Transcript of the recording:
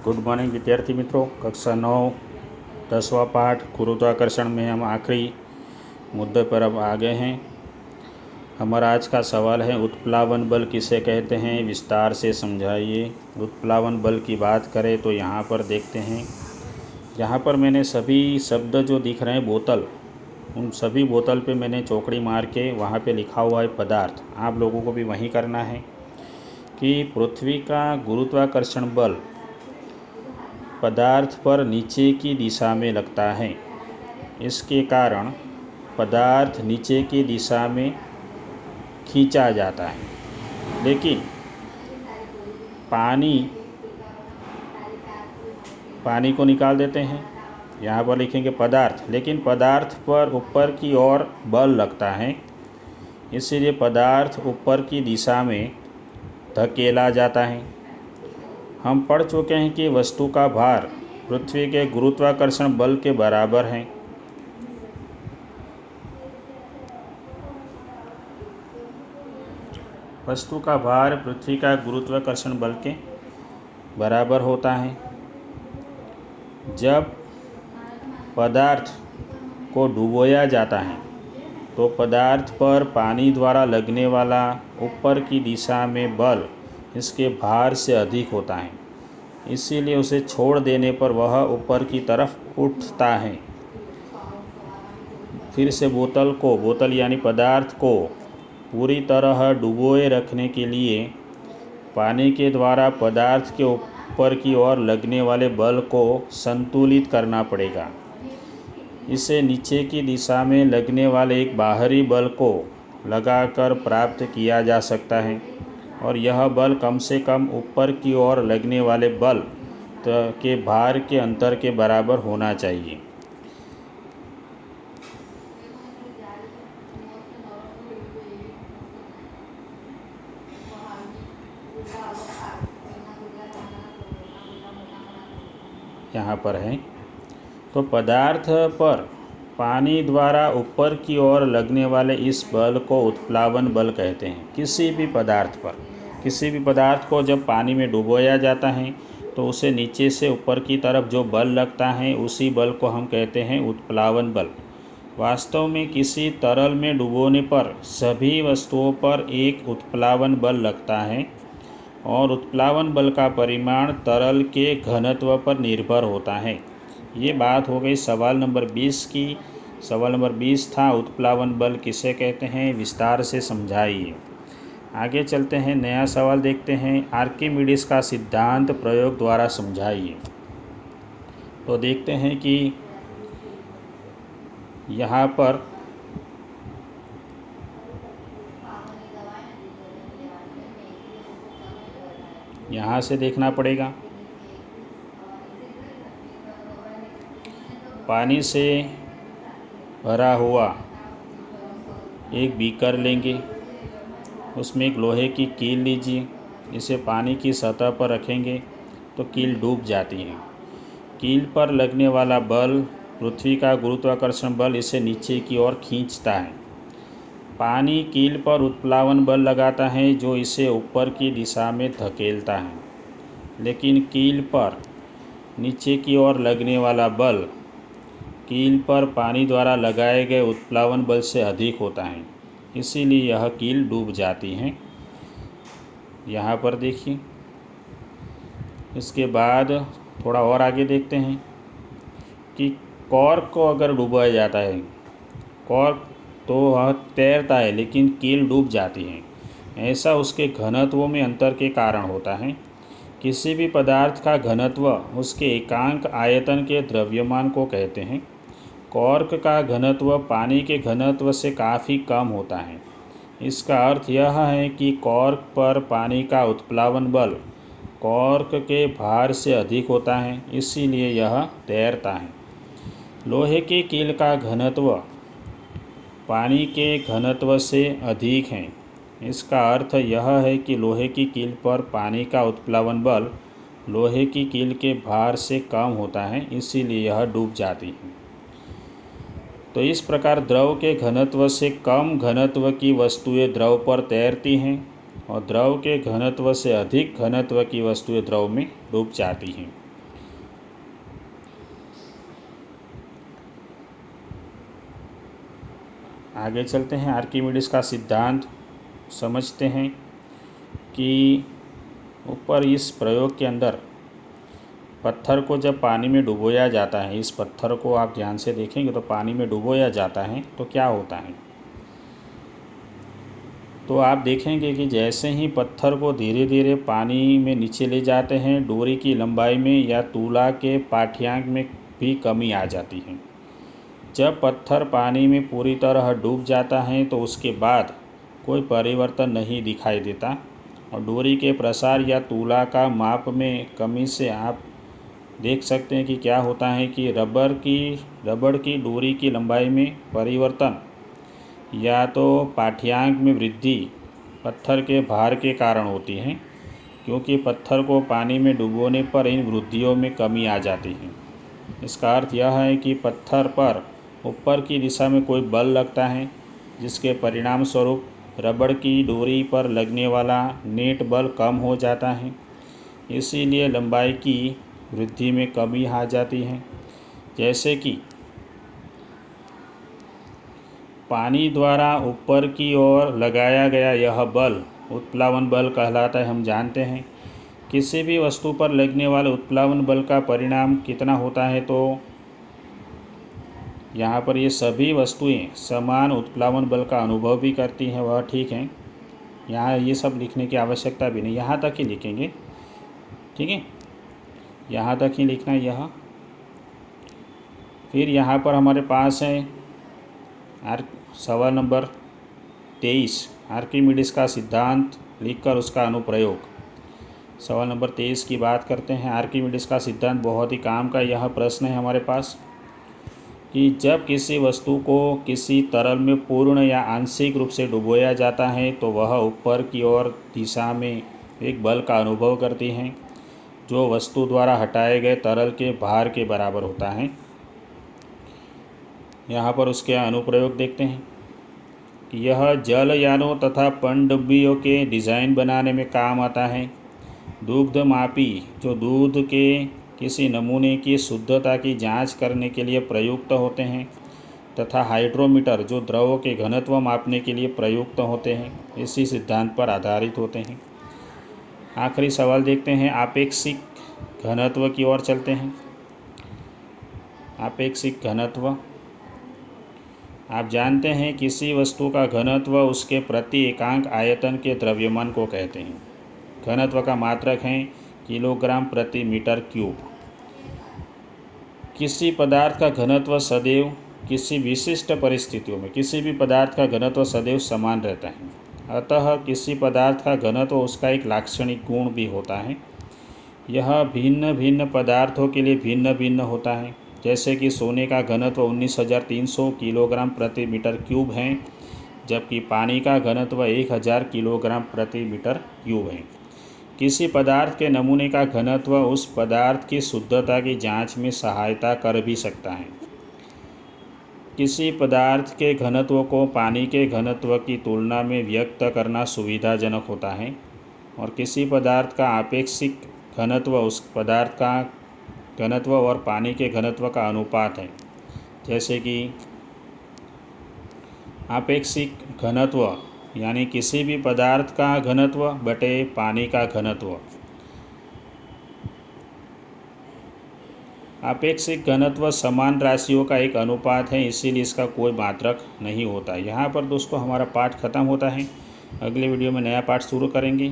Good morning विद्यार्थी मित्रों। कक्षा 9 10वां पाठ गुरुत्वाकर्षण में हम आखिरी मुद्दे पर अब आ गए हैं। हमारा आज का सवाल है, उत्प्लावन बल किसे कहते हैं, विस्तार से समझाइए। उत्प्लावन बल की बात करें तो यहाँ पर देखते हैं, यहाँ पर मैंने सभी शब्द जो दिख रहे हैं बोतल, उन सभी बोतल पे मैंने चौकड़ी मार के वहाँ पे लिखा हुआ है पदार्थ। आप लोगों को भी वही करना है कि पृथ्वी का गुरुत्वाकर्षण बल पदार्थ पर नीचे की दिशा में लगता है। इसके कारण पदार्थ नीचे की दिशा में खींचा जाता है। लेकिन पानी को निकाल देते हैं, यहाँ पर लिखेंगे पदार्थ, लेकिन पदार्थ पर ऊपर की ओर बल लगता है, इसीलिए पदार्थ ऊपर की दिशा में धकेला जाता है। हम पढ़ चुके हैं कि वस्तु का भार पृथ्वी के गुरुत्वाकर्षण बल के बराबर है। वस्तु का भार पृथ्वी का गुरुत्वाकर्षण बल के बराबर होता है। जब पदार्थ को डुबोया जाता है तो पदार्थ पर पानी द्वारा लगने वाला ऊपर की दिशा में बल इसके भार से अधिक होता है, इसीलिए उसे छोड़ देने पर वह ऊपर की तरफ उठता है। फिर से बोतल यानी पदार्थ को पूरी तरह डुबोए रखने के लिए पानी के द्वारा पदार्थ के ऊपर की ओर लगने वाले बल को संतुलित करना पड़ेगा। इसे नीचे की दिशा में लगने वाले एक बाहरी बल को लगाकर प्राप्त किया जा सकता है, और यह बल कम से कम ऊपर की ओर लगने वाले बल के भार के अंतर के बराबर होना चाहिए। यहाँ पर है, तो पदार्थ पर पानी द्वारा ऊपर की ओर लगने वाले इस बल को उत्प्लावन बल कहते हैं। किसी भी पदार्थ को जब पानी में डुबोया जाता है तो उसे नीचे से ऊपर की तरफ जो बल लगता है उसी बल को हम कहते हैं उत्प्लावन बल। वास्तव में किसी तरल में डुबोने पर सभी वस्तुओं पर एक उत्प्लावन बल लगता है, और उत्प्लावन बल का परिमाण तरल के घनत्व पर निर्भर होता है। ये बात हो गई सवाल नंबर 20 की। सवाल नंबर 20 था, उत्प्लावन बल किसे कहते हैं, विस्तार से समझाइए। आगे चलते हैं, नया सवाल देखते हैं, आर्किमिडीज का सिद्धांत प्रयोग द्वारा समझाइए। तो देखते हैं कि यहाँ पर यहाँ से देखना पड़ेगा। पानी से भरा हुआ एक बीकर लेंगे, उसमें एक लोहे की कील लीजिए, इसे पानी की सतह पर रखेंगे तो कील डूब जाती है। कील पर लगने वाला बल पृथ्वी का गुरुत्वाकर्षण बल इसे नीचे की ओर खींचता है। पानी कील पर उत्प्लावन बल लगाता है जो इसे ऊपर की दिशा में धकेलता है, लेकिन कील पर नीचे की ओर लगने वाला बल कील पर पानी द्वारा लगाए गए उत्प्लावन बल से अधिक होता है, इसीलिए यह कील डूब जाती है। यहाँ पर देखिए। इसके बाद थोड़ा और आगे देखते हैं कि कॉर्क को अगर डुबाया जाता है, कॉर्क तो वह तैरता है लेकिन कील डूब जाती है। ऐसा उसके घनत्वों में अंतर के कारण होता है। किसी भी पदार्थ का घनत्व उसके एकांक आयतन के द्रव्यमान को कहते हैं। कॉर्क का घनत्व पानी के घनत्व से काफ़ी कम होता है। इसका अर्थ यह है कि कॉर्क पर पानी का उत्प्लावन बल कॉर्क के भार से अधिक होता है, इसीलिए यह तैरता है। लोहे की कील का घनत्व पानी के घनत्व से अधिक है। इसका अर्थ यह है कि लोहे की कील पर पानी का उत्प्लावन बल लोहे की कील के भार से कम होता है, इसीलिए यह डूब जाती है। तो इस प्रकार द्रव के घनत्व से कम घनत्व की वस्तुएं द्रव पर तैरती हैं, और द्रव के घनत्व से अधिक घनत्व की वस्तुएं द्रव में डूब जाती हैं। आगे चलते हैं, आर्किमिडीज का सिद्धांत समझते हैं कि ऊपर इस प्रयोग के अंदर पत्थर को जब पानी में डुबोया जाता है, इस पत्थर को आप ध्यान से देखेंगे तो पानी में डुबोया जाता है तो क्या होता है, तो आप देखेंगे कि जैसे ही पत्थर को धीरे धीरे पानी में नीचे ले जाते हैं, डोरी की लंबाई में या तुला के पाठ्यांक में भी कमी आ जाती है। जब पत्थर पानी में पूरी तरह डूब जाता है तो उसके बाद कोई परिवर्तन नहीं दिखाई देता और डोरी के प्रसार या तुला का माप में कमी से आप देख सकते हैं कि क्या होता है कि रबड़ की डोरी की लंबाई में परिवर्तन या तो पाठ्यांक में वृद्धि पत्थर के भार के कारण होती है, क्योंकि पत्थर को पानी में डुबोने पर इन वृद्धियों में कमी आ जाती है। इसका अर्थ यह है कि पत्थर पर ऊपर की दिशा में कोई बल लगता है, जिसके परिणाम स्वरूप रबड़ की डोरी पर लगने वाला नेट बल कम हो जाता है। इसीलिए लंबाई की वृद्धि में कमी आ जाती है। जैसे कि पानी द्वारा ऊपर की ओर लगाया गया यह बल उत्प्लावन बल कहलाता है। हम जानते हैं किसी भी वस्तु पर लगने वाले उत्प्लावन बल का परिणाम कितना होता है, तो यहाँ पर ये सभी वस्तुएं समान उत्प्लावन बल का अनुभव भी करती हैं, वह ठीक है। यहाँ ये सब लिखने की आवश्यकता भी नहीं, यहाँ तक ही लिखेंगे, ठीक है, यहाँ तक ही लिखना है यह। फिर यहाँ पर हमारे पास है सवाल नंबर 23, आर्किमिडीज का सिद्धांत लिखकर उसका अनुप्रयोग। सवाल नंबर 23 की बात करते हैं। आर्किमिडीज का सिद्धांत बहुत ही काम का यह प्रश्न है हमारे पास कि जब किसी वस्तु को किसी तरल में पूर्ण या आंशिक रूप से डुबोया जाता है तो वह ऊपर की ओर दिशा में एक बल का अनुभव करती है, जो वस्तु द्वारा हटाए गए तरल के भार के बराबर होता है। यहाँ पर उसके अनुप्रयोग देखते हैं कि यह जलयानों तथा पनडुब्बियों के डिज़ाइन बनाने में काम आता है। दुग्धमापी जो दूध के किसी नमूने की शुद्धता की जांच करने के लिए प्रयुक्त होते हैं, तथा हाइड्रोमीटर जो द्रव के घनत्व मापने के लिए प्रयुक्त होते हैं, इसी सिद्धांत पर आधारित होते हैं। आखिरी सवाल देखते हैं, आपेक्षिक घनत्व की ओर चलते हैं। आपेक्षिक घनत्व, आप जानते हैं किसी वस्तु का घनत्व उसके प्रति एकांक आयतन के द्रव्यमान को कहते हैं। घनत्व का मात्रक है किलोग्राम प्रति मीटर क्यूब। किसी पदार्थ का घनत्व सदैव किसी विशिष्ट परिस्थितियों में किसी भी पदार्थ का घनत्व सदैव समान रहता है। अतः किसी पदार्थ का घनत्व उसका एक लाक्षणिक गुण भी होता है। यह भिन्न भिन्न पदार्थों के लिए भिन्न भिन्न होता है। जैसे कि सोने का घनत्व 19,300 किलोग्राम प्रति मीटर क्यूब है, जबकि पानी का घनत्व 1,000 किलोग्राम प्रति मीटर क्यूब है। किसी पदार्थ के नमूने का घनत्व उस पदार्थ की शुद्धता की जांच में सहायता कर भी सकता है। किसी पदार्थ के घनत्व को पानी के घनत्व की तुलना में व्यक्त करना सुविधाजनक होता है, और किसी पदार्थ का आपेक्षिक घनत्व उस पदार्थ का घनत्व और पानी के घनत्व का अनुपात है। जैसे कि आपेक्षिक घनत्व यानी किसी भी पदार्थ का घनत्व बटे पानी का घनत्व। आपेक्षिक घनत्व समान राशियों का एक अनुपात है, इसीलिए इसका कोई मात्रक नहीं होता। यहाँ पर दोस्तों हमारा पाठ खत्म होता है। अगले वीडियो में नया पाठ शुरू करेंगे।